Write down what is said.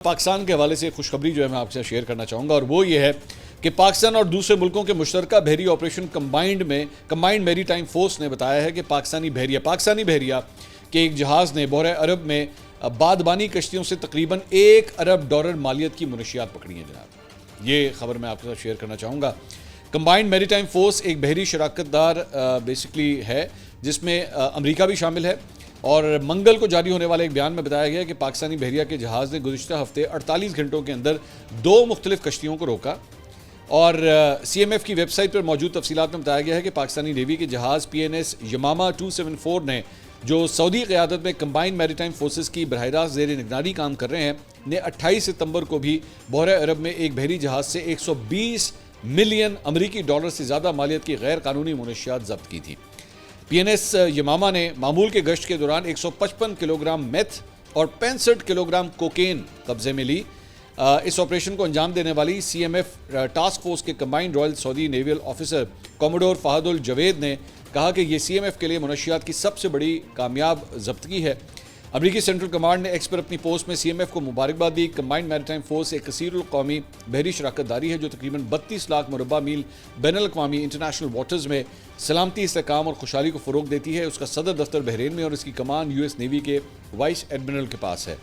پاکستان کے حوالے سے خوشخبری جو ہے میں آپ کے ساتھ شیئر کرنا چاہوں گا، اور وہ یہ ہے کہ پاکستان اور دوسرے ملکوں کے مشترکہ بحری آپریشن کمبائنڈ میری ٹائم فورس نے بتایا ہے کہ پاکستانی بحریہ کے ایک جہاز نے بحر عرب میں بادبانی کشتیوں سے تقریباً $1 ارب مالیت کی منشیات پکڑی ہیں جناب۔ یہ خبر میں آپ کے ساتھ شیئر کرنا چاہوں گا۔ کمبائنڈ میری ٹائم فورس ایک بحری شراکت دار بیسکلی ہے جس میں امریکہ بھی شامل ہے، اور منگل کو جاری ہونے والے ایک بیان میں بتایا گیا کہ پاکستانی بحریہ کے جہاز نے گزشتہ ہفتے 48 گھنٹوں کے اندر 2 مختلف کشتیوں کو روکا، اور سی ایم ایف کی ویب سائٹ پر موجود تفصیلات میں بتایا گیا ہے کہ پاکستانی نیوی کے جہاز PNS یمامہ 274 نے جو سعودی قیادت میں کمبائنڈ میری ٹائم فورسز کی براہ راست زیر نگرانی کام کر رہے ہیں نے 28 ستمبر کو بھی بحر عرب میں ایک بحری جہاز سے 120 ملین امریکی ڈالر سے زیادہ مالیت کی غیر قانونی منشیات ضبط کی تھی۔ PNS یمامہ نے معمول کے گشت کے دوران 155 کلوگرام میتھ اور 65 کلوگرام کوکین قبضے میں لی۔ اس آپریشن کو انجام دینے والی CMF ٹاسک فورس کے کمبائنڈ رائل سعودی نیویل آفیسر کوموڈور فہد الجوید نے کہا کہ یہ CMF کے لیے منشیات کی سب سے بڑی کامیاب ضبطگی ہے۔ امریکی سینٹرل کمانڈ نے ایکس پر اپنی پوسٹ میں CMF کو مبارکباد دی۔ کمبائنڈ میری ٹائم فورس ایک کثیر القومی بحری شراکت داری ہے جو تقریباً 32 لاکھ مربع میل بین الاقوامی انٹرنیشنل واٹرز میں سلامتی، استحکام اور خوشحالی کو فروغ دیتی ہے۔ اس کا صدر دفتر بحرین میں اور اس کی کمان US نیوی کے وائس ایڈمرل کے پاس ہے۔